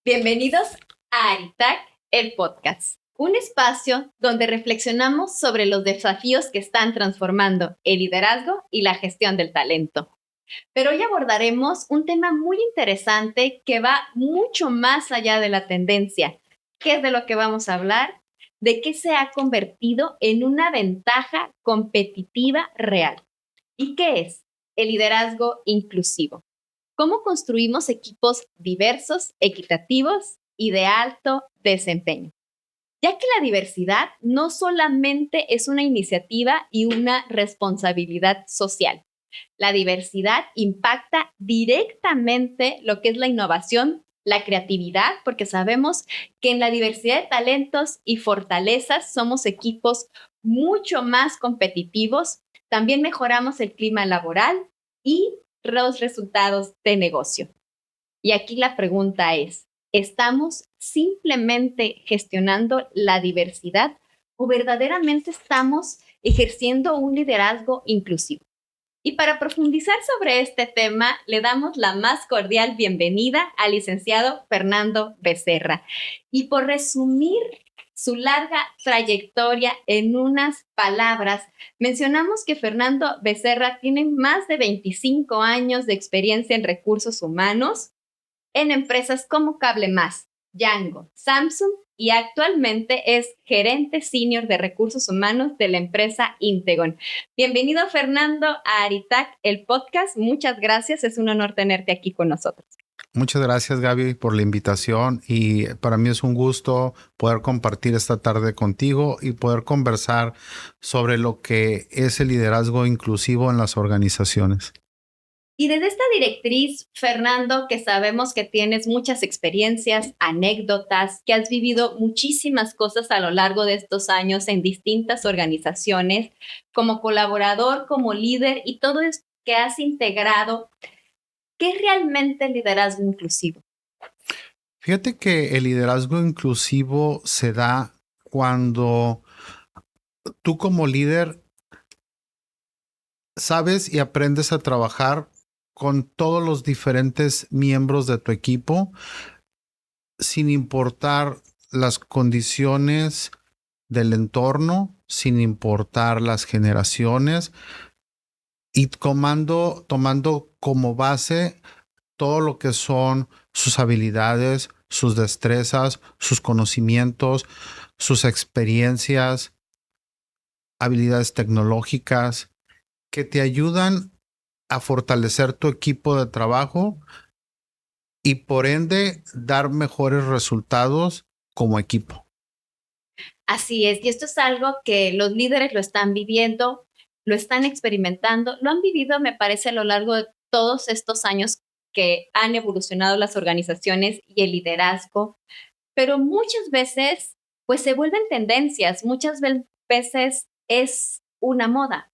Bienvenidos a Aritac, el podcast, un espacio donde reflexionamos sobre los desafíos que están transformando el liderazgo y la gestión del talento. Pero hoy abordaremos un tema muy interesante que va mucho más allá de la tendencia. ¿Qué es de lo que vamos a hablar? De qué se ha convertido en una ventaja competitiva real. ¿Y qué es? El liderazgo inclusivo. ¿Cómo construimos equipos diversos, equitativos y de alto desempeño? Ya que la diversidad no solamente es una iniciativa y una responsabilidad social. La diversidad impacta directamente lo que es la innovación, la creatividad, porque sabemos que en la diversidad de talentos y fortalezas somos equipos mucho más competitivos. También mejoramos el clima laboral y los resultados de negocio. Y aquí la pregunta es, ¿estamos simplemente gestionando la diversidad o verdaderamente estamos ejerciendo un liderazgo inclusivo? Y para profundizar sobre este tema, le damos la más cordial bienvenida al licenciado Fernando Becerra. Y por resumir su larga trayectoria en unas palabras, mencionamos que Fernando Becerra tiene más de 25 años de experiencia en recursos humanos en empresas como CableMás, Yango, Samsung y actualmente es gerente senior de recursos humanos de la empresa Integon. Bienvenido, Fernando, a Aritac, el podcast. Muchas gracias. Es un honor tenerte aquí con nosotros. Muchas gracias, Gaby, por la invitación y para mí es un gusto poder compartir esta tarde contigo y poder conversar sobre lo que es el liderazgo inclusivo en las organizaciones. Y desde esta directriz, Fernando, que sabemos que tienes muchas experiencias, anécdotas, que has vivido muchísimas cosas a lo largo de estos años en distintas organizaciones, como colaborador, como líder y todo esto que has integrado, ¿qué es realmente el liderazgo inclusivo? Fíjate que el liderazgo inclusivo se da cuando tú como líder sabes y aprendes a trabajar con todos los diferentes miembros de tu equipo, sin importar las condiciones del entorno, sin importar las generaciones y tomando como base todo lo que son sus habilidades, sus destrezas, sus conocimientos, sus experiencias, habilidades tecnológicas que te ayudan a fortalecer tu equipo de trabajo y por ende dar mejores resultados como equipo. Así es, y esto es algo que los líderes lo están viviendo, lo están experimentando, lo han vivido, me parece, a lo largo de todos estos años que han evolucionado las organizaciones y el liderazgo, pero muchas veces, pues se vuelven tendencias, muchas veces es una moda.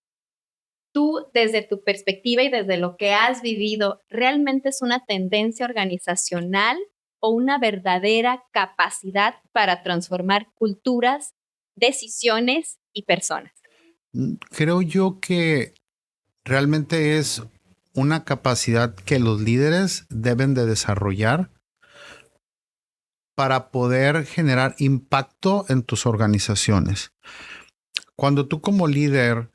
Tú, desde tu perspectiva y desde lo que has vivido, ¿realmente es una tendencia organizacional o una verdadera capacidad para transformar culturas, decisiones y personas? Creo yo que realmente es una capacidad que los líderes deben de desarrollar para poder generar impacto en tus organizaciones. Cuando tú como líder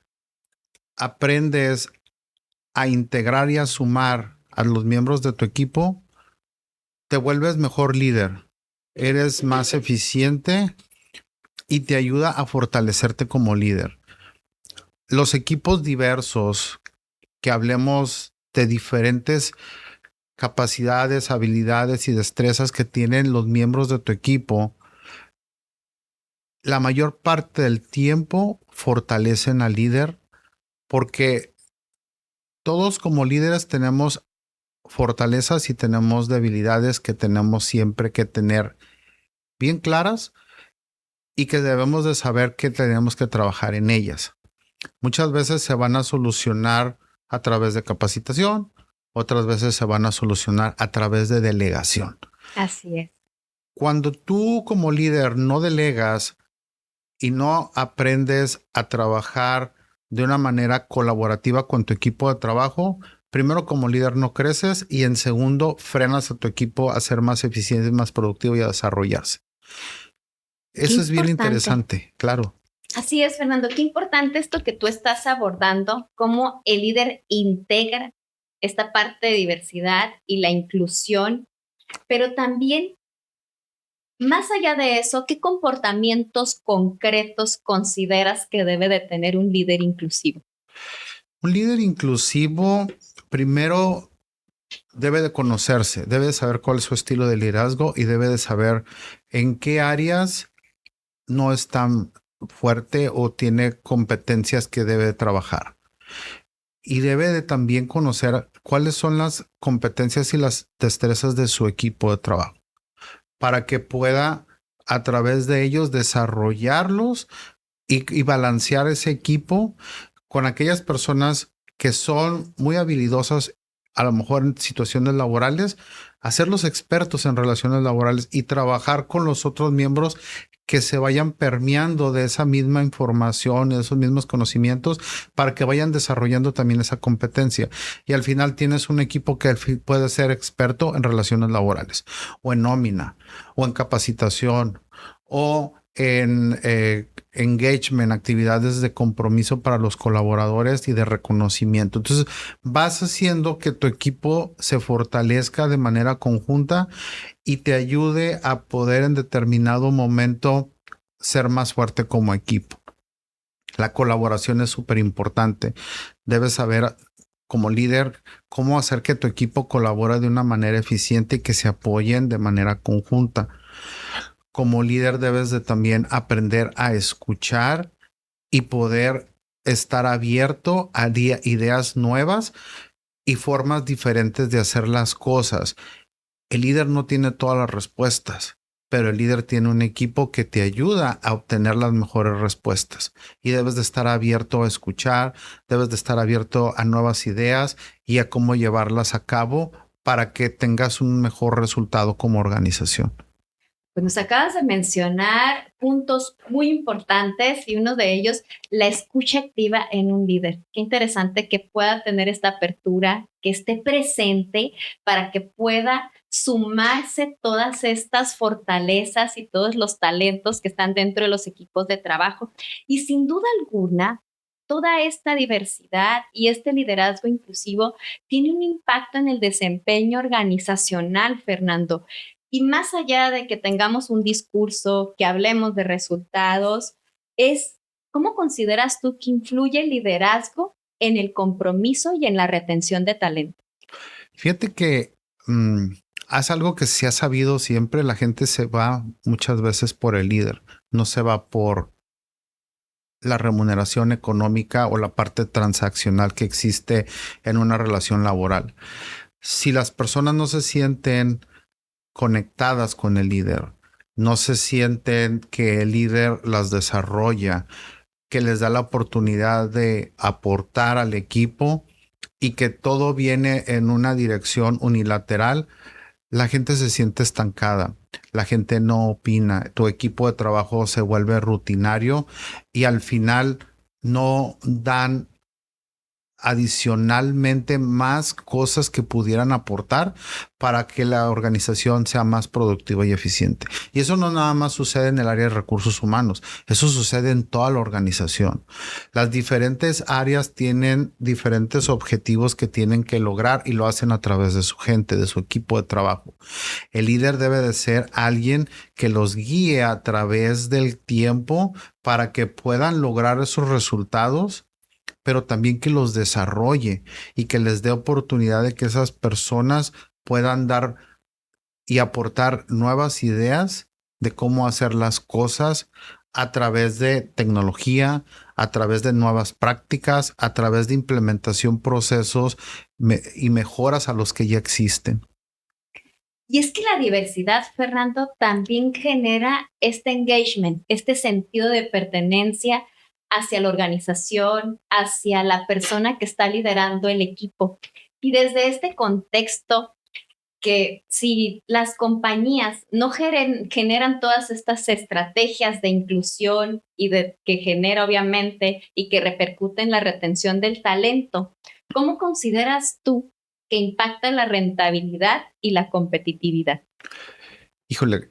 aprendes a integrar y a sumar a los miembros de tu equipo, te vuelves mejor líder, eres más eficiente y te ayuda a fortalecerte como líder. Los equipos diversos, que hablemos de diferentes capacidades, habilidades y destrezas que tienen los miembros de tu equipo, la mayor parte del tiempo fortalecen al líder porque todos como líderes tenemos fortalezas y tenemos debilidades que tenemos siempre que tener bien claras y que debemos de saber que tenemos que trabajar en ellas. Muchas veces se van a solucionar a través de capacitación, otras veces se van a solucionar a través de delegación. Así es. Cuando tú como líder no delegas y no aprendes a trabajar de una manera colaborativa con tu equipo de trabajo, primero como líder no creces y en segundo frenas a tu equipo a ser más eficiente, más productivo y a desarrollarse. Qué Eso es bien importante. interesante, claro. Así es, Fernando. Qué importante esto que tú estás abordando, cómo el líder integra esta parte de diversidad y la inclusión, pero también, más allá de eso, ¿qué comportamientos concretos consideras que debe de tener un líder inclusivo? Un líder inclusivo, primero debe de conocerse, debe de saber cuál es su estilo de liderazgo y debe de saber en qué áreas no es tan fuerte o tiene competencias que debe de trabajar. Y debe de también conocer cuáles son las competencias y las destrezas de su equipo de trabajo para que pueda a través de ellos desarrollarlos y balancear ese equipo con aquellas personas que son muy habilidosas, a lo mejor en situaciones laborales, hacerlos expertos en relaciones laborales y trabajar con los otros miembros que se vayan permeando de esa misma información, de esos mismos conocimientos, para que vayan desarrollando también esa competencia. Y al final tienes un equipo que puede ser experto en relaciones laborales, o en nómina, o en capacitación, o en engagement, actividades de compromiso para los colaboradores y de reconocimiento. Entonces, vas haciendo que tu equipo se fortalezca de manera conjunta y te ayude a poder en determinado momento ser más fuerte como equipo. La colaboración es súper importante. Debes saber como líder cómo hacer que tu equipo colabore de una manera eficiente y que se apoyen de manera conjunta. Como líder debes de también aprender a escuchar y poder estar abierto a ideas nuevas y formas diferentes de hacer las cosas. El líder no tiene todas las respuestas, pero el líder tiene un equipo que te ayuda a obtener las mejores respuestas. Y debes de estar abierto a escuchar, debes de estar abierto a nuevas ideas y a cómo llevarlas a cabo para que tengas un mejor resultado como organización. Pues nos acabas de mencionar puntos muy importantes y uno de ellos, la escucha activa en un líder. Qué interesante que pueda tener esta apertura, que esté presente para que pueda sumarse todas estas fortalezas y todos los talentos que están dentro de los equipos de trabajo. Y sin duda alguna, toda esta diversidad y este liderazgo inclusivo tiene un impacto en el desempeño organizacional, Fernando. Y más allá de que tengamos un discurso, que hablemos de resultados, es cómo consideras tú que influye el liderazgo en el compromiso y en la retención de talento. Fíjate que haz algo que se ha sabido siempre, la gente se va muchas veces por el líder, no se va por la remuneración económica o la parte transaccional que existe en una relación laboral. Si las personas no se sienten conectadas con el líder, no se sienten que el líder las desarrolla, que les da la oportunidad de aportar al equipo y que todo viene en una dirección unilateral, la gente se siente estancada, la gente no opina, tu equipo de trabajo se vuelve rutinario y al final no dan adicionalmente más cosas que pudieran aportar para que la organización sea más productiva y eficiente. Y eso no nada más sucede en el área de recursos humanos, eso sucede en toda la organización. Las diferentes áreas tienen diferentes objetivos que tienen que lograr y lo hacen a través de su gente, de su equipo de trabajo. El líder debe de ser alguien que los guíe a través del tiempo para que puedan lograr esos resultados, pero también que los desarrolle y que les dé oportunidad de que esas personas puedan dar y aportar nuevas ideas de cómo hacer las cosas a través de tecnología, a través de nuevas prácticas, a través de implementación procesos y mejoras a los que ya existen. Y es que la diversidad, Fernando, también genera este engagement, este sentido de pertenencia hacia la organización, hacia la persona que está liderando el equipo. Y desde este contexto, que si las compañías no generan todas estas estrategias de inclusión y que genera obviamente y que repercute en la retención del talento, ¿Cómo consideras tú que impacta la rentabilidad y la competitividad? Híjole,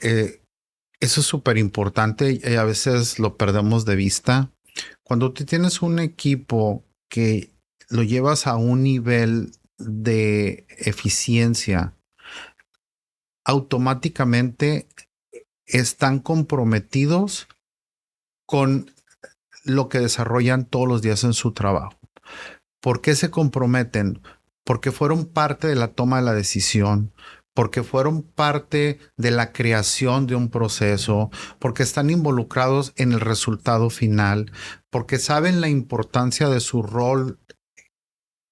eso es súper importante y a veces lo perdemos de vista. Cuando tú tienes un equipo que lo llevas a un nivel de eficiencia, automáticamente están comprometidos con lo que desarrollan todos los días en su trabajo. ¿Por qué se comprometen? Porque fueron parte de la toma de la decisión, porque fueron parte de la creación de un proceso, porque están involucrados en el resultado final, porque saben la importancia de su rol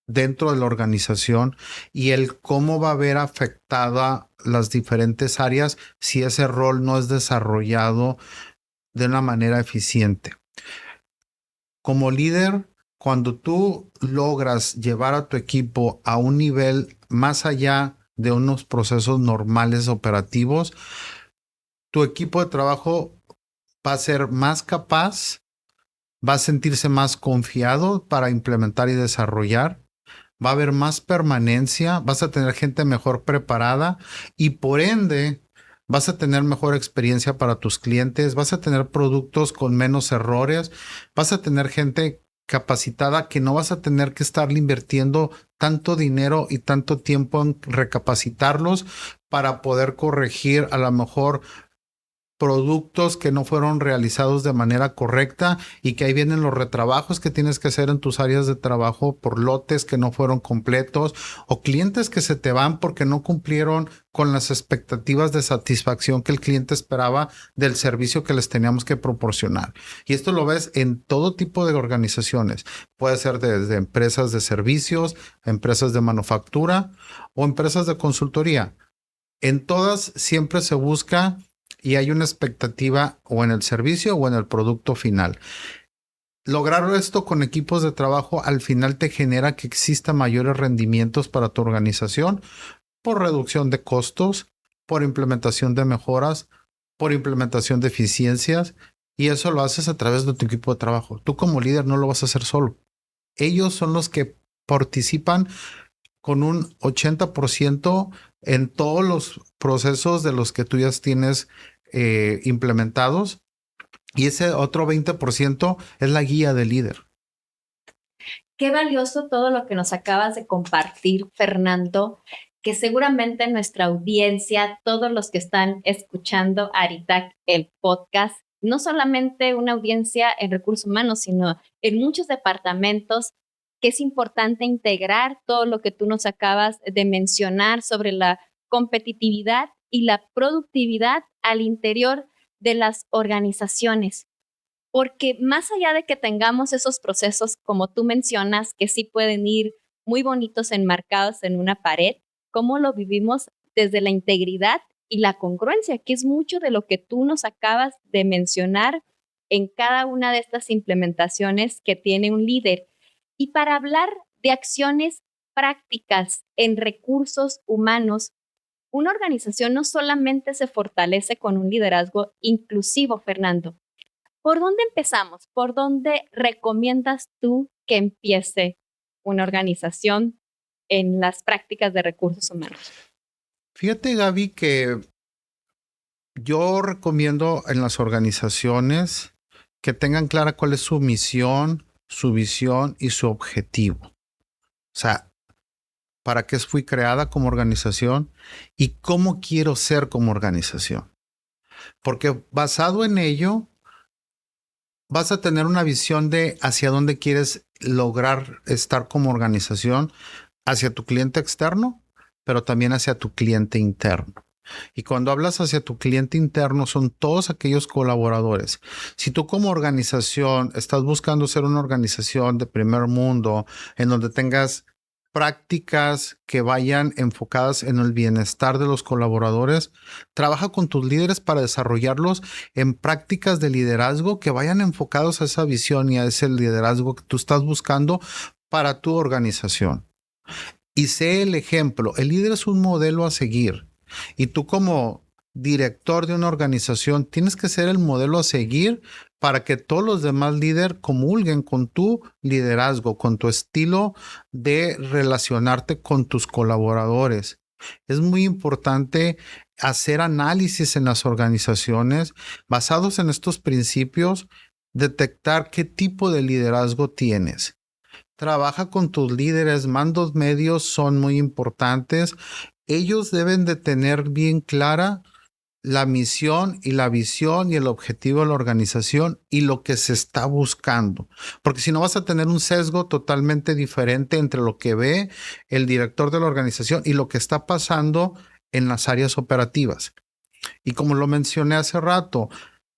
dentro de la organización y el cómo va a ver afectada las diferentes áreas si ese rol no es desarrollado de una manera eficiente. Como líder, cuando tú logras llevar a tu equipo a un nivel más allá de unos procesos normales operativos, tu equipo de trabajo va a ser más capaz, va a sentirse más confiado para implementar y desarrollar, va a haber más permanencia, vas a tener gente mejor preparada y por ende vas a tener mejor experiencia para tus clientes, vas a tener productos con menos errores, vas a tener gente capacitada que no vas a tener que estarle invirtiendo tanto dinero y tanto tiempo en recapacitarlos para poder corregir a lo mejor productos que no fueron realizados de manera correcta y que ahí vienen los retrabajos que tienes que hacer en tus áreas de trabajo por lotes que no fueron completos o clientes que se te van porque no cumplieron con las expectativas de satisfacción que el cliente esperaba del servicio que les teníamos que proporcionar. Y esto lo ves en todo tipo de organizaciones. Puede ser desde empresas de servicios, empresas de manufactura o empresas de consultoría. En todas siempre se busca y hay una expectativa o en el servicio o en el producto final. Lograr esto con equipos de trabajo al final te genera que exista mayores rendimientos para tu organización por reducción de costos, por implementación de mejoras, por implementación de eficiencias y eso lo haces a través de tu equipo de trabajo. Tú como líder no lo vas a hacer solo. Ellos son los que participan con un 80% en todos los procesos de los que tú ya tienes implementados y ese otro 20% es la guía del líder. Qué valioso todo lo que nos acabas de compartir, Fernando, que seguramente nuestra audiencia, todos los que están escuchando Aritac, el podcast, no solamente una audiencia en recursos humanos, sino en muchos departamentos, que es importante integrar todo lo que tú nos acabas de mencionar sobre la competitividad y la productividad al interior de las organizaciones. Porque más allá de que tengamos esos procesos, como tú mencionas, que sí pueden ir muy bonitos enmarcados en una pared, ¿cómo lo vivimos desde la integridad y la congruencia, que es mucho de lo que tú nos acabas de mencionar en cada una de estas implementaciones que tiene un líder? Y para hablar de acciones prácticas en recursos humanos, una organización no solamente se fortalece con un liderazgo inclusivo, Fernando. ¿Por dónde empezamos? ¿Por dónde recomiendas tú que empiece una organización en las prácticas de recursos humanos? Fíjate, Gaby, que yo recomiendo en las organizaciones que tengan clara cuál es su misión, su visión y su objetivo. O sea, para qué fui creada como organización y cómo quiero ser como organización. Porque basado en ello, vas a tener una visión de hacia dónde quieres lograr estar como organización, hacia tu cliente externo, pero también hacia tu cliente interno. Y cuando hablas hacia tu cliente interno, son todos aquellos colaboradores. Si tú como organización estás buscando ser una organización de primer mundo, en donde tengas prácticas que vayan enfocadas en el bienestar de los colaboradores, trabaja con tus líderes para desarrollarlos en prácticas de liderazgo que vayan enfocados a esa visión y a ese liderazgo que tú estás buscando para tu organización. Y sé el ejemplo. El líder es un modelo a seguir. Y tú como director de una organización, tienes que ser el modelo a seguir para que todos los demás líderes comulguen con tu liderazgo, con tu estilo de relacionarte con tus colaboradores. Es muy importante hacer análisis en las organizaciones basados en estos principios, detectar qué tipo de liderazgo tienes. Trabaja con tus líderes, mandos medios son muy importantes. Ellos deben de tener bien clara la misión y la visión y el objetivo de la organización y lo que se está buscando. Porque si no vas a tener un sesgo totalmente diferente entre lo que ve el director de la organización y lo que está pasando en las áreas operativas. Y como lo mencioné hace rato,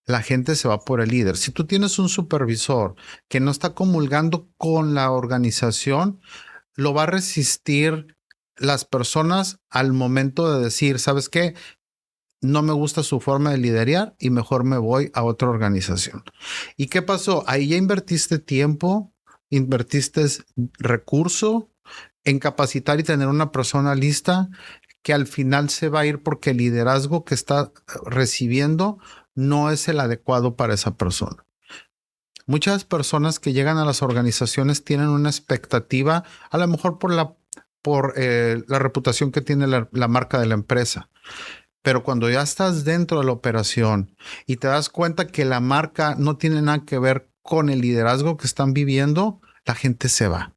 la gente se va por el líder. Si tú tienes un supervisor que no está comulgando con la organización, lo va a resistir las personas al momento de decir, ¿sabes qué? No me gusta su forma de liderar y mejor me voy a otra organización. ¿Y qué pasó? Ahí ya invertiste tiempo, invertiste recurso en capacitar y tener una persona lista que al final se va a ir porque el liderazgo que está recibiendo no es el adecuado para esa persona. Muchas personas que llegan a las organizaciones tienen una expectativa, a lo mejor por la reputación que tiene la marca de la empresa. Pero cuando ya estás dentro de la operación y te das cuenta que la marca no tiene nada que ver con el liderazgo que están viviendo, la gente se va.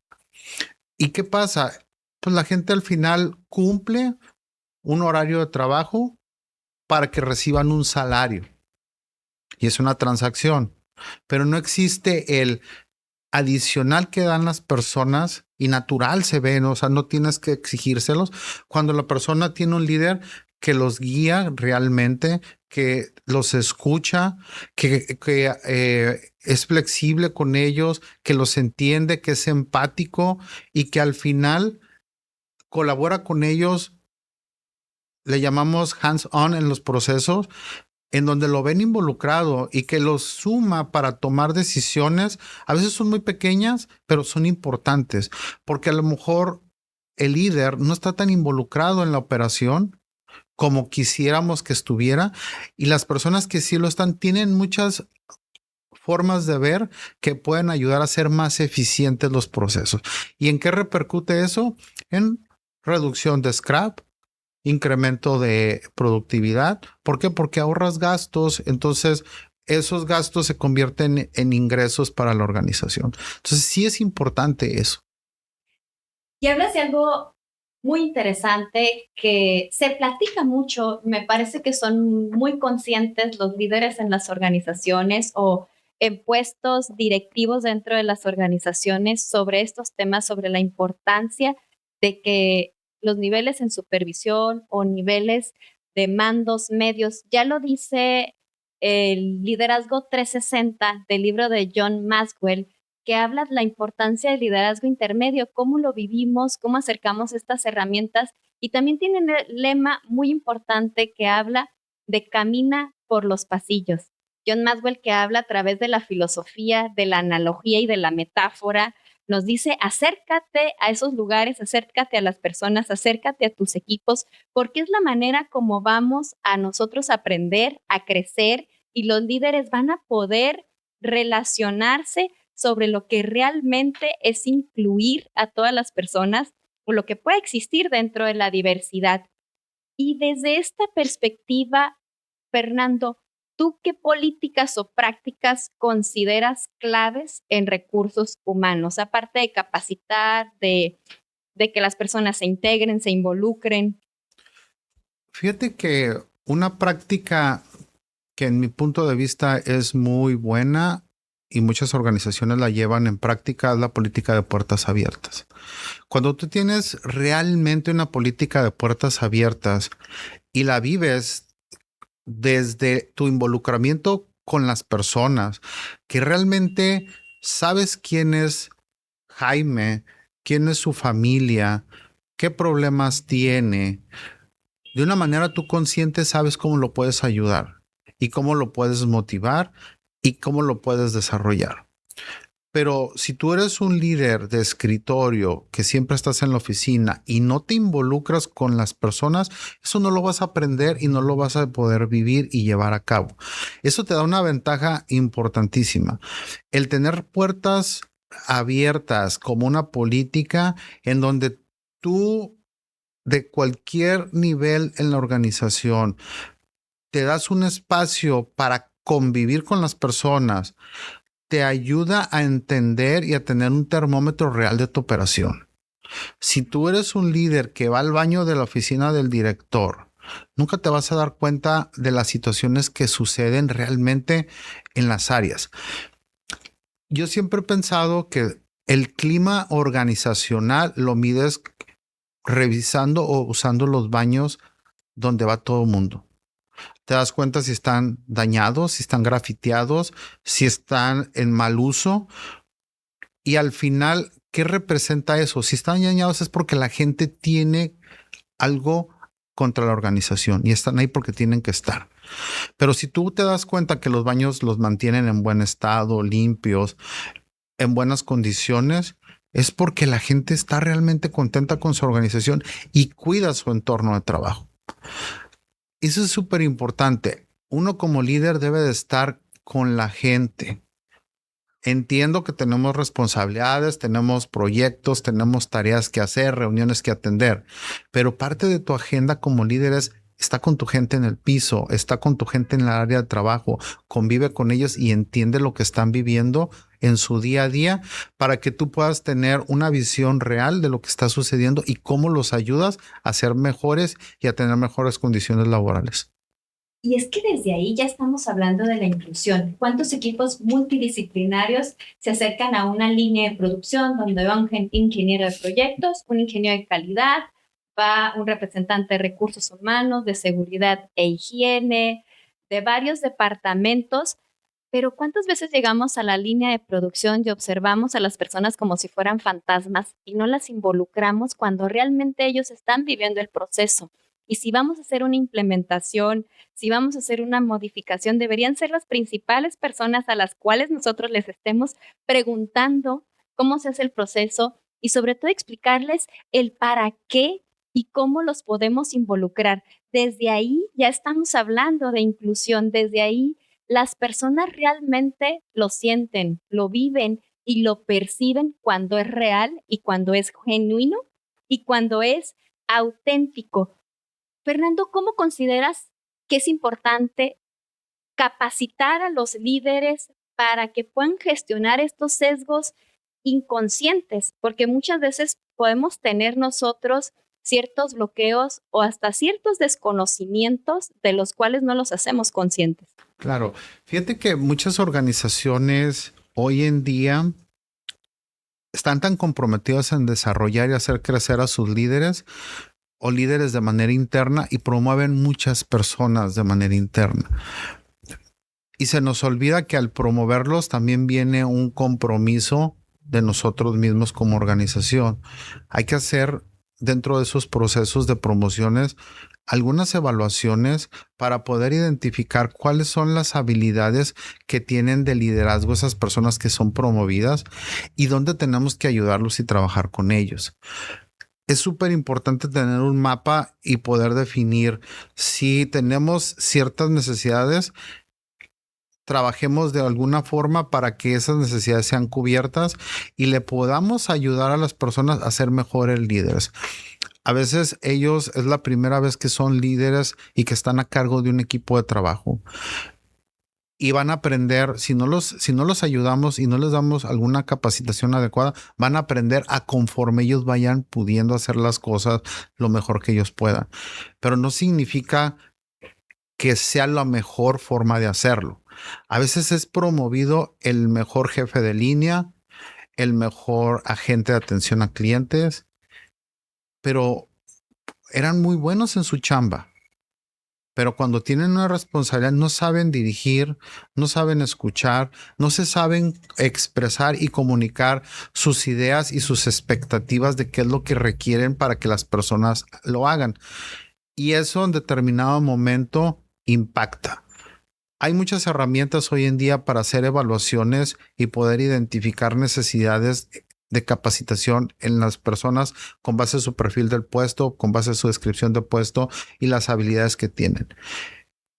¿Y qué pasa? Pues la gente al final cumple un horario de trabajo para que reciban un salario. Y es una transacción. Pero no existe el adicional que dan las personas y natural se ve, ¿no? O sea, no tienes que exigírselos. Cuando la persona tiene un líder que los guía realmente, que los escucha, que es flexible con ellos, que los entiende, que es empático y que al final colabora con ellos, le llamamos hands-on en los procesos, en donde lo ven involucrado y que los suma para tomar decisiones. A veces son muy pequeñas, pero son importantes, porque a lo mejor el líder no está tan involucrado en la operación como quisiéramos que estuviera, y las personas que sí lo están tienen muchas formas de ver que pueden ayudar a hacer más eficientes los procesos. ¿Y en qué repercute eso? En reducción de scrap, incremento de productividad. ¿Por qué? Porque ahorras gastos, entonces esos gastos se convierten en ingresos para la organización. Entonces sí es importante eso. Y hablas de algo muy interesante que se platica mucho, me parece que son muy conscientes los líderes en las organizaciones o en puestos directivos dentro de las organizaciones sobre estos temas, sobre la importancia de que los niveles en supervisión o niveles de mandos medios, ya lo dice el Liderazgo 360 del libro de John Maxwell, que habla de la importancia del liderazgo intermedio, cómo lo vivimos, cómo acercamos estas herramientas, y también tiene un lema muy importante que habla de camina por los pasillos. John Maxwell, que habla a través de la filosofía, de la analogía y de la metáfora, nos dice, acércate a esos lugares, acércate a las personas, acércate a tus equipos, porque es la manera como vamos a nosotros a aprender, a crecer, y los líderes van a poder relacionarse sobre lo que realmente es incluir a todas las personas o lo que puede existir dentro de la diversidad. Y desde esta perspectiva, Fernando, ¿tú qué políticas o prácticas consideras claves en recursos humanos? Aparte de capacitar, de que las personas se integren, se involucren. Fíjate que una práctica que en mi punto de vista es muy buena y muchas organizaciones la llevan en práctica es la política de puertas abiertas. Cuando tú tienes realmente una política de puertas abiertas y la vives desde tu involucramiento con las personas, que realmente sabes quién es Jaime, quién es su familia, qué problemas tiene, de una manera tú consciente sabes cómo lo puedes ayudar y cómo lo puedes motivar y cómo lo puedes desarrollar. Pero si tú eres un líder de escritorio que siempre estás en la oficina y no te involucras con las personas, eso no lo vas a aprender y no lo vas a poder vivir y llevar a cabo. Eso te da una ventaja importantísima. El tener puertas abiertas como una política en donde tú, de cualquier nivel en la organización, te das un espacio para convivir con las personas, te ayuda a entender y a tener un termómetro real de tu operación. Si tú eres un líder que va al baño de la oficina del director, nunca te vas a dar cuenta de las situaciones que suceden realmente en las áreas. Yo siempre he pensado que el clima organizacional lo mides revisando o usando los baños donde va todo el mundo. Te das cuenta si están dañados, si están grafiteados, si están en mal uso. Y al final, ¿qué representa eso? Si están dañados es porque la gente tiene algo contra la organización y están ahí porque tienen que estar. Pero si tú te das cuenta que los baños los mantienen en buen estado, limpios, en buenas condiciones, es porque la gente está realmente contenta con su organización y cuida su entorno de trabajo. Eso es súper importante. Uno como líder debe de estar con la gente. Entiendo que tenemos responsabilidades, tenemos proyectos, tenemos tareas que hacer, reuniones que atender, pero parte de tu agenda como líder es está con tu gente en el piso, está con tu gente en el área de trabajo, convive con ellos y entiende lo que están viviendo en su día a día para que tú puedas tener una visión real de lo que está sucediendo y cómo los ayudas a ser mejores y a tener mejores condiciones laborales. Y es que desde ahí ya estamos hablando de la inclusión. ¿Cuántos equipos multidisciplinarios se acercan a una línea de producción donde va un ingeniero de proyectos, un ingeniero de calidad, va un representante de recursos humanos, de seguridad e higiene, de varios departamentos? Pero ¿cuántas veces llegamos a la línea de producción y observamos a las personas como si fueran fantasmas y no las involucramos cuando realmente ellos están viviendo el proceso? Y si vamos a hacer una implementación, si vamos a hacer una modificación, deberían ser las principales personas a las cuales nosotros les estemos preguntando cómo se hace el proceso y sobre todo explicarles el para qué y cómo los podemos involucrar. Desde ahí ya estamos hablando de inclusión, desde ahí las personas realmente lo sienten, lo viven y lo perciben cuando es real y cuando es genuino y cuando es auténtico. Fernando, ¿cómo consideras que es importante capacitar a los líderes para que puedan gestionar estos sesgos inconscientes? Porque muchas veces podemos tener nosotros ciertos bloqueos o hasta ciertos desconocimientos de los cuales no los hacemos conscientes. Claro, fíjate que muchas organizaciones hoy en día están tan comprometidas en desarrollar y hacer crecer a sus líderes o líderes de manera interna y promueven muchas personas de manera interna. Y se nos olvida que al promoverlos también viene un compromiso de nosotros mismos como organización. Hay que hacer dentro de esos procesos de promociones algunas evaluaciones para poder identificar cuáles son las habilidades que tienen de liderazgo esas personas que son promovidas y dónde tenemos que ayudarlos y trabajar con ellos. Es súper importante tener un mapa y poder definir si tenemos ciertas necesidades, trabajemos de alguna forma para que esas necesidades sean cubiertas y le podamos ayudar a las personas a ser mejores líderes. A veces ellos es la primera vez que son líderes y que están a cargo de un equipo de trabajo. Y van a aprender, si no los ayudamos y no les damos alguna capacitación adecuada, van a aprender a conforme ellos vayan pudiendo hacer las cosas lo mejor que ellos puedan. Pero no significa que sea la mejor forma de hacerlo. A veces es promovido el mejor jefe de línea, el mejor agente de atención a clientes, pero eran muy buenos en su chamba. Pero cuando tienen una responsabilidad no saben dirigir, no saben escuchar, no se saben expresar y comunicar sus ideas y sus expectativas de qué es lo que requieren para que las personas lo hagan. Y eso en determinado momento impacta. Hay muchas herramientas hoy en día para hacer evaluaciones y poder identificar necesidades de capacitación en las personas con base a su perfil del puesto, con base a su descripción de puesto y las habilidades que tienen.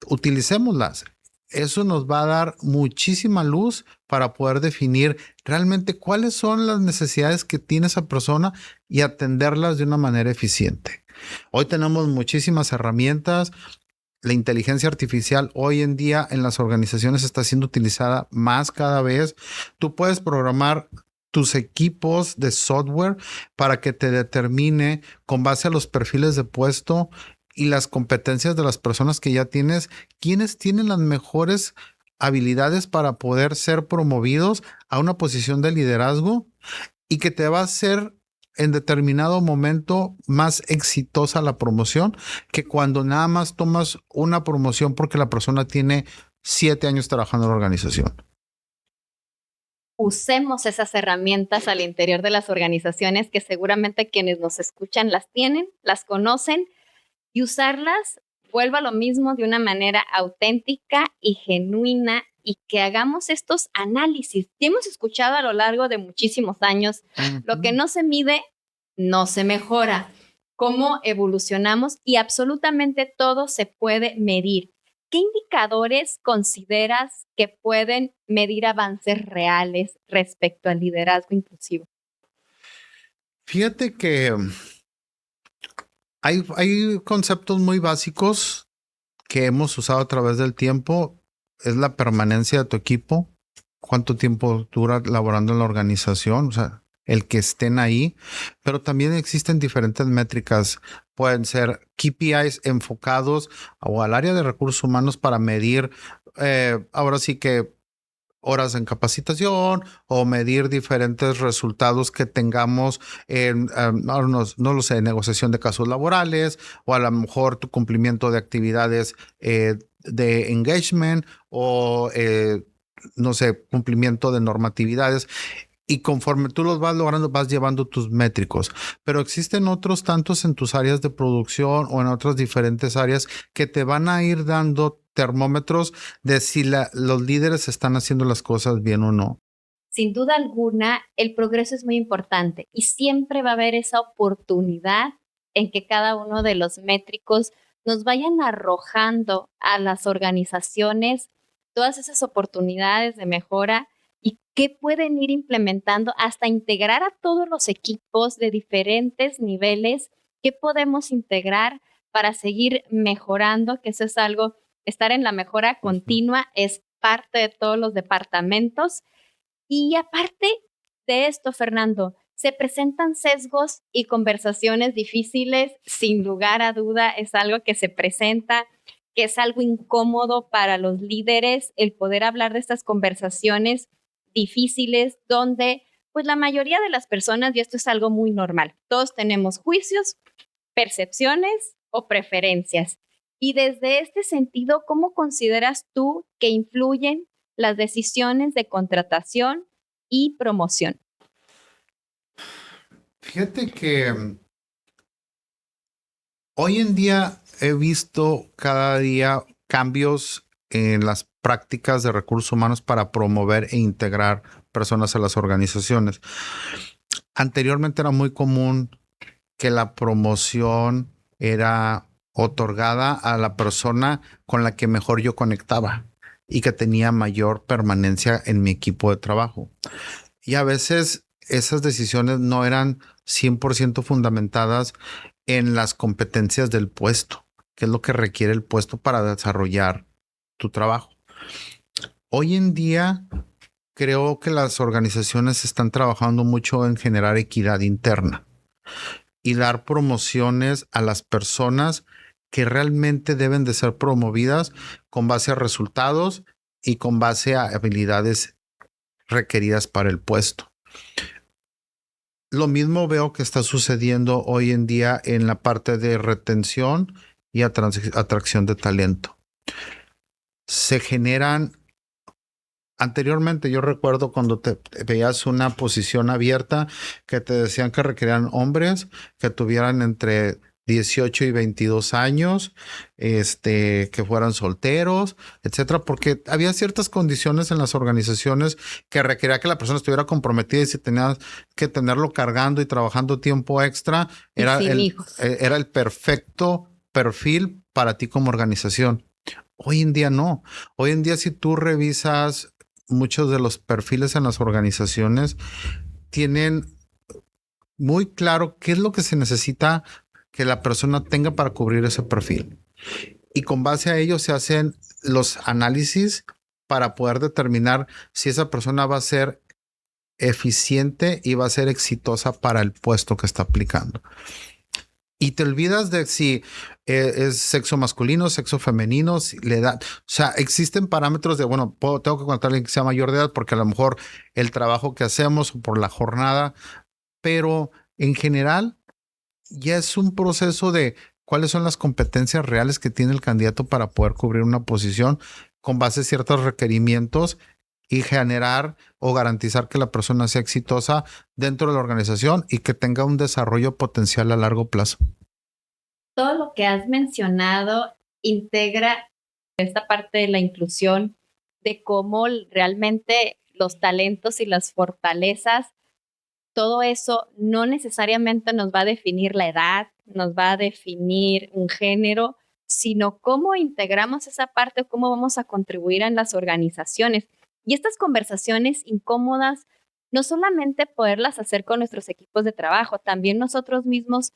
Utilicémoslas. Eso nos va a dar muchísima luz para poder definir realmente cuáles son las necesidades que tiene esa persona y atenderlas de una manera eficiente. Hoy tenemos muchísimas herramientas. La inteligencia artificial hoy en día en las organizaciones está siendo utilizada más cada vez. Tú puedes programar tus equipos de software para que te determine con base a los perfiles de puesto y las competencias de las personas que ya tienes, quiénes tienen las mejores habilidades para poder ser promovidos a una posición de liderazgo y que te va a hacer en determinado momento más exitosa la promoción que cuando nada más tomas una promoción porque la persona tiene 7 años trabajando en la organización. Usemos esas herramientas al interior de las organizaciones que seguramente quienes nos escuchan las tienen, las conocen, y usarlas, vuelva a lo mismo, de una manera auténtica y genuina, y que hagamos estos análisis. Ya hemos escuchado a lo largo de muchísimos años, lo que no se mide, no se mejora. Cómo evolucionamos y absolutamente todo se puede medir. ¿Qué indicadores consideras que pueden medir avances reales respecto al liderazgo inclusivo? Fíjate que hay conceptos muy básicos que hemos usado a través del tiempo. Es la permanencia de tu equipo, cuánto tiempo dura laborando en la organización, o sea, el que estén ahí, pero también existen diferentes métricas. Pueden ser KPIs enfocados o al área de recursos humanos para medir, ahora sí que horas en capacitación o medir diferentes resultados que tengamos en, no lo sé, negociación de casos laborales o a lo mejor tu cumplimiento de actividades de engagement o no sé, cumplimiento de normatividades. Y conforme tú los vas logrando, vas llevando tus métricos. Pero existen otros tantos en tus áreas de producción o en otras diferentes áreas que te van a ir dando termómetros de si los líderes están haciendo las cosas bien o no. Sin duda alguna, el progreso es muy importante y siempre va a haber esa oportunidad en que cada uno de los métricos nos vayan arrojando a las organizaciones todas esas oportunidades de mejora y qué pueden ir implementando hasta integrar a todos los equipos de diferentes niveles, qué podemos integrar para seguir mejorando, que eso es algo, estar en la mejora continua es parte de todos los departamentos. Y aparte de esto, Fernando, se presentan sesgos y conversaciones difíciles, sin lugar a duda, es algo que se presenta, que es algo incómodo para los líderes el poder hablar de estas conversaciones difíciles donde pues la mayoría de las personas, y esto es algo muy normal, todos tenemos juicios, percepciones o preferencias. Y desde este sentido, ¿cómo consideras tú que influyen las decisiones de contratación y promoción? Fíjate que hoy en día he visto cada día cambios en las prácticas de recursos humanos para promover e integrar personas a las organizaciones. Anteriormente era muy común que la promoción era otorgada a la persona con la que mejor yo conectaba y que tenía mayor permanencia en mi equipo de trabajo. Y a veces esas decisiones no eran 100% fundamentadas en las competencias del puesto, que es lo que requiere el puesto para desarrollar tu trabajo. Hoy en día creo que las organizaciones están trabajando mucho en generar equidad interna y dar promociones a las personas que realmente deben de ser promovidas con base a resultados y con base a habilidades requeridas para el puesto. Lo mismo veo que está sucediendo hoy en día en la parte de retención y atracción de talento. Se generan, anteriormente yo recuerdo cuando te veías una posición abierta que te decían que requerían hombres que tuvieran entre 18 y 22 años, que fueran solteros, etcétera, porque había ciertas condiciones en las organizaciones que requería que la persona estuviera comprometida y si tenías que tenerlo cargando y trabajando tiempo extra, Y sin hijos. era el perfecto perfil para ti como organización. Hoy en día no. Hoy en día, si tú revisas muchos de los perfiles en las organizaciones, tienen muy claro qué es lo que se necesita que la persona tenga para cubrir ese perfil. Y con base a ello se hacen los análisis para poder determinar si esa persona va a ser eficiente y va a ser exitosa para el puesto que está aplicando. Y te olvidas de si es sexo masculino, sexo femenino, si la edad. O sea, existen parámetros de, bueno, tengo que contar a alguien que sea mayor de edad porque a lo mejor el trabajo que hacemos o por la jornada, pero en general ya es un proceso de cuáles son las competencias reales que tiene el candidato para poder cubrir una posición con base a ciertos requerimientos y generar o garantizar que la persona sea exitosa dentro de la organización y que tenga un desarrollo potencial a largo plazo. Todo lo que has mencionado integra esta parte de la inclusión, de cómo realmente los talentos y las fortalezas, todo eso no necesariamente nos va a definir la edad, nos va a definir un género, sino cómo integramos esa parte o cómo vamos a contribuir en las organizaciones. Y estas conversaciones incómodas, no solamente poderlas hacer con nuestros equipos de trabajo, también nosotros mismos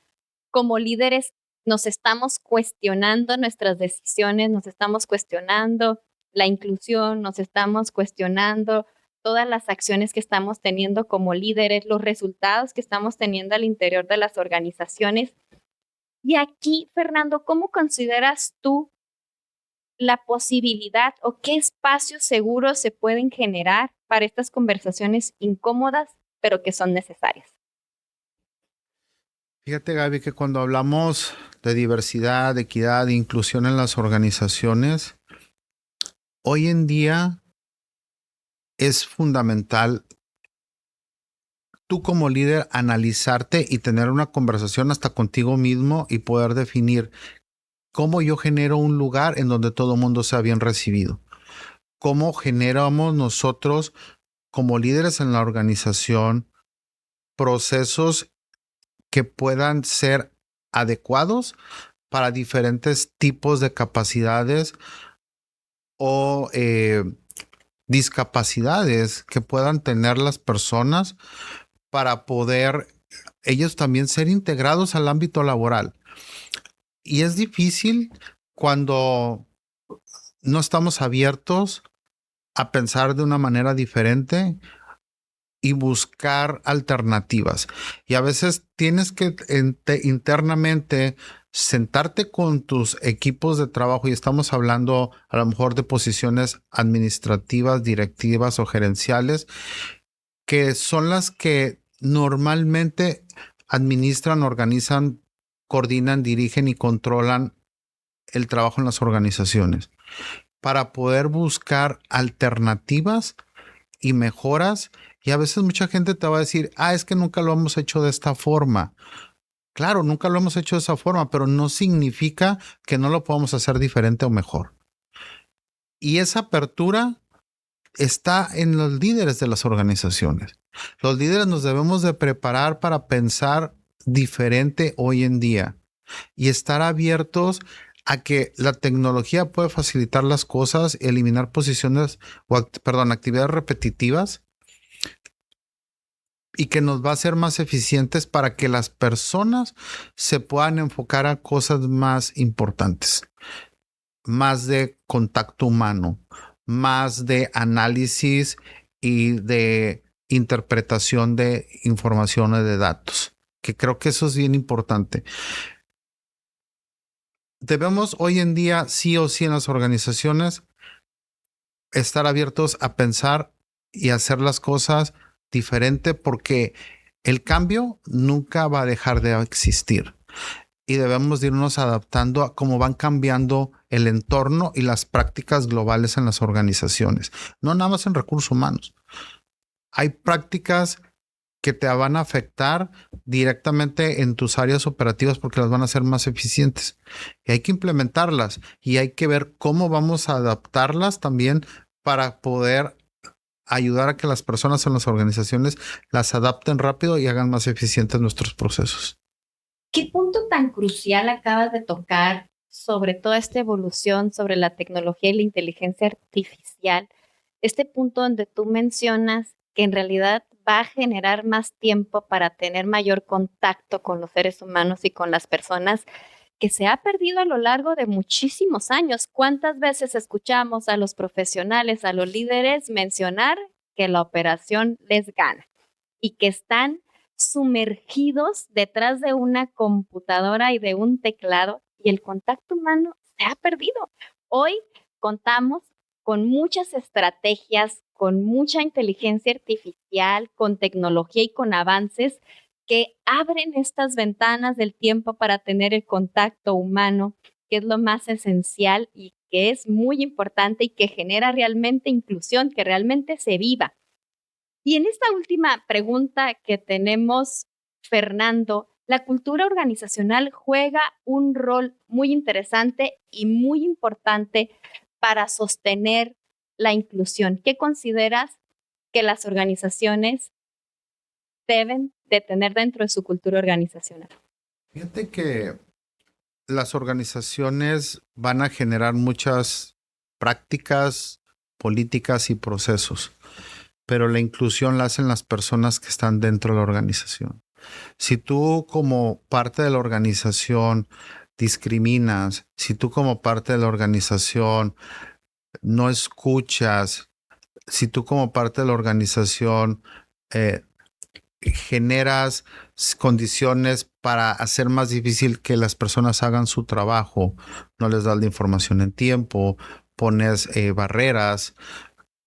como líderes nos estamos cuestionando nuestras decisiones, nos estamos cuestionando la inclusión, nos estamos cuestionando todas las acciones que estamos teniendo como líderes, los resultados que estamos teniendo al interior de las organizaciones. Y aquí, Fernando, ¿cómo consideras tú la posibilidad o qué espacios seguros se pueden generar para estas conversaciones incómodas, pero que son necesarias? Fíjate, Gaby, que cuando hablamos de diversidad, equidad e inclusión en las organizaciones, hoy en día es fundamental tú como líder analizarte y tener una conversación hasta contigo mismo y poder definir cómo yo genero un lugar en donde todo el mundo sea bien recibido. Cómo generamos nosotros como líderes en la organización procesos que puedan ser adecuados para diferentes tipos de capacidades o discapacidades que puedan tener las personas para poder ellos también ser integrados al ámbito laboral. Y es difícil cuando no estamos abiertos a pensar de una manera diferente y buscar alternativas. Y a veces tienes que internamente sentarte con tus equipos de trabajo y estamos hablando a lo mejor de posiciones administrativas, directivas o gerenciales, que son las que normalmente administran, organizan, coordinan, dirigen y controlan el trabajo en las organizaciones para poder buscar alternativas y mejoras. Y a veces mucha gente te va a decir, es que nunca lo hemos hecho de esta forma. Claro, nunca lo hemos hecho de esa forma, pero no significa que no lo podamos hacer diferente o mejor. Y esa apertura está en los líderes de las organizaciones. Los líderes nos debemos de preparar para pensar diferente hoy en día y estar abiertos a que la tecnología puede facilitar las cosas, eliminar posiciones actividades repetitivas y que nos va a hacer más eficientes para que las personas se puedan enfocar a cosas más importantes, más de contacto humano, más de análisis y de interpretación de información o de datos, que creo que eso es bien importante. Debemos hoy en día, sí o sí en las organizaciones, estar abiertos a pensar y hacer las cosas diferente porque el cambio nunca va a dejar de existir y debemos de irnos adaptando a cómo van cambiando el entorno y las prácticas globales en las organizaciones, no nada más en recursos humanos. Hay prácticas que te van a afectar directamente en tus áreas operativas porque las van a hacer más eficientes. Y hay que implementarlas y hay que ver cómo vamos a adaptarlas también para poder ayudar a que las personas en las organizaciones las adapten rápido y hagan más eficientes nuestros procesos. ¿Qué punto tan crucial acabas de tocar sobre toda esta evolución, sobre la tecnología y la inteligencia artificial? Este punto donde tú mencionas que en realidad va a generar más tiempo para tener mayor contacto con los seres humanos y con las personas, que se ha perdido a lo largo de muchísimos años. ¿Cuántas veces escuchamos a los profesionales, a los líderes mencionar que la operación les gana y que están sumergidos detrás de una computadora y de un teclado y el contacto humano se ha perdido? Hoy contamos con muchas estrategias, con mucha inteligencia artificial, con tecnología y con avances que abren estas ventanas del tiempo para tener el contacto humano, que es lo más esencial y que es muy importante y que genera realmente inclusión, que realmente se viva. Y en esta última pregunta que tenemos, Fernando, la cultura organizacional juega un rol muy interesante y muy importante para sostener la inclusión. ¿Qué consideras que las organizaciones deben de tener dentro de su cultura organizacional? Fíjate que las organizaciones van a generar muchas prácticas, políticas y procesos, pero la inclusión la hacen las personas que están dentro de la organización. Si tú como parte de la organización discriminas, si tú como parte de la organización no escuchas, si tú como parte de la organización eh, generas condiciones para hacer más difícil que las personas hagan su trabajo, no les das la información en tiempo, pones barreras,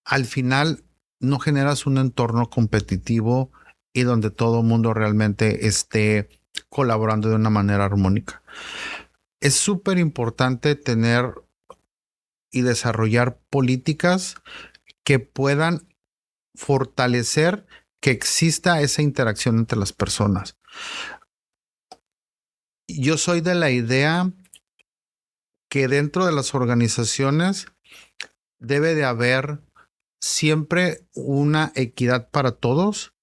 al final no generas un entorno competitivo y donde todo el mundo realmente esté colaborando de una manera armónica. Es súper importante tener y desarrollar políticas que puedan fortalecer que exista esa interacción entre las personas. Yo soy de la idea que dentro de las organizaciones debe de haber siempre una equidad para todos,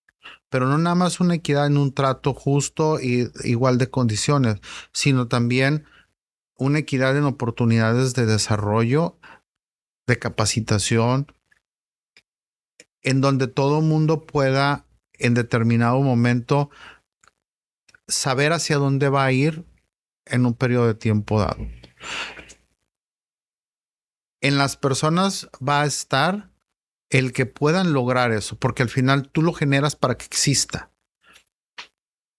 pero no nada más una equidad en un trato justo y igual de condiciones, sino también una equidad en oportunidades de desarrollo, de capacitación, en donde todo mundo pueda en determinado momento saber hacia dónde va a ir en un periodo de tiempo dado. En las personas va a estar el que puedan lograr eso, porque al final tú lo generas para que exista.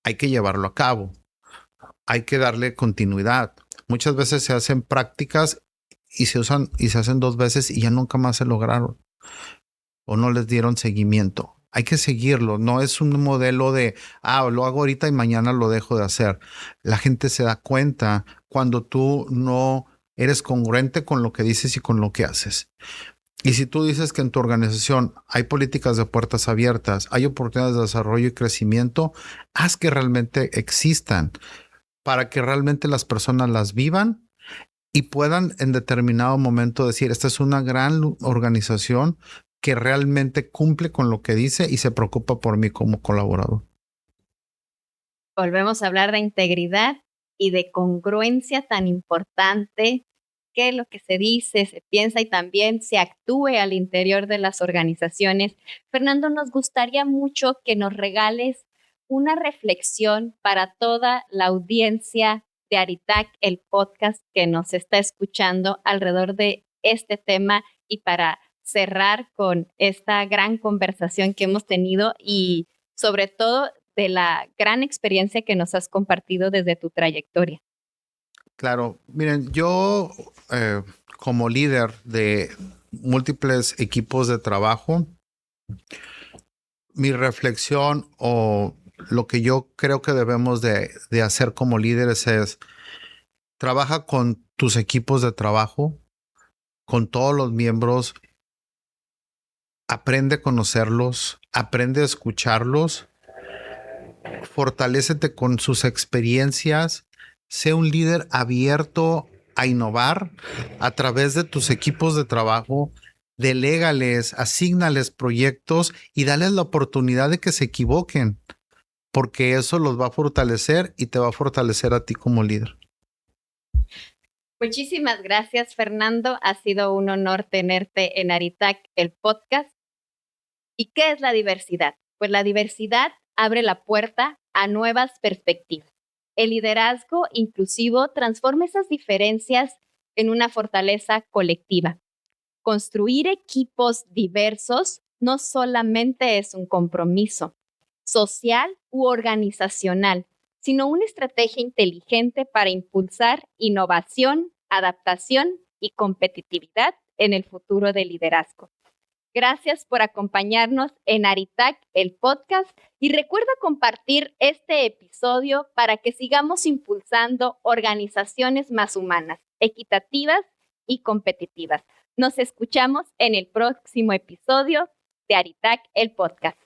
Hay que llevarlo a cabo, hay que darle continuidad. Muchas veces se hacen prácticas y se usan y se hacen 2 veces y ya nunca más se lograron o no les dieron seguimiento. Hay que seguirlo, no es un modelo de, lo hago ahorita y mañana lo dejo de hacer. La gente se da cuenta cuando tú no eres congruente con lo que dices y con lo que haces. Y si tú dices que en tu organización hay políticas de puertas abiertas, hay oportunidades de desarrollo y crecimiento, haz que realmente existan para que realmente las personas las vivan y puedan en determinado momento decir, esta es una gran organización que realmente cumple con lo que dice y se preocupa por mí como colaborador. Volvemos a hablar de integridad y de congruencia tan importante, que lo que se dice, se piensa y también se actúe al interior de las organizaciones. Fernando, nos gustaría mucho que nos regales una reflexión para toda la audiencia de Aritac, el podcast que nos está escuchando alrededor de este tema y para cerrar con esta gran conversación que hemos tenido y sobre todo de la gran experiencia que nos has compartido desde tu trayectoria. Claro, miren, yo como líder de múltiples equipos de trabajo, mi reflexión o lo que yo creo que debemos de hacer como líderes es trabaja con tus equipos de trabajo, con todos los miembros, aprende a conocerlos, aprende a escucharlos fortalécete con sus experiencias, sé un líder abierto a innovar a través de tus equipos de trabajo, delégales, asígnales proyectos y dales la oportunidad de que se equivoquen, porque eso los va a fortalecer y te va a fortalecer a ti como líder. Muchísimas gracias, Fernando. Ha sido un honor tenerte en Aritac, el podcast. ¿Y qué es la diversidad? Pues la diversidad abre la puerta a nuevas perspectivas. El liderazgo inclusivo transforma esas diferencias en una fortaleza colectiva. Construir equipos diversos no solamente es un compromiso social u organizacional, sino una estrategia inteligente para impulsar innovación, adaptación y competitividad en el futuro del liderazgo. Gracias por acompañarnos en Aritac, el podcast, y recuerda compartir este episodio para que sigamos impulsando organizaciones más humanas, equitativas y competitivas. Nos escuchamos en el próximo episodio de Aritac, el podcast.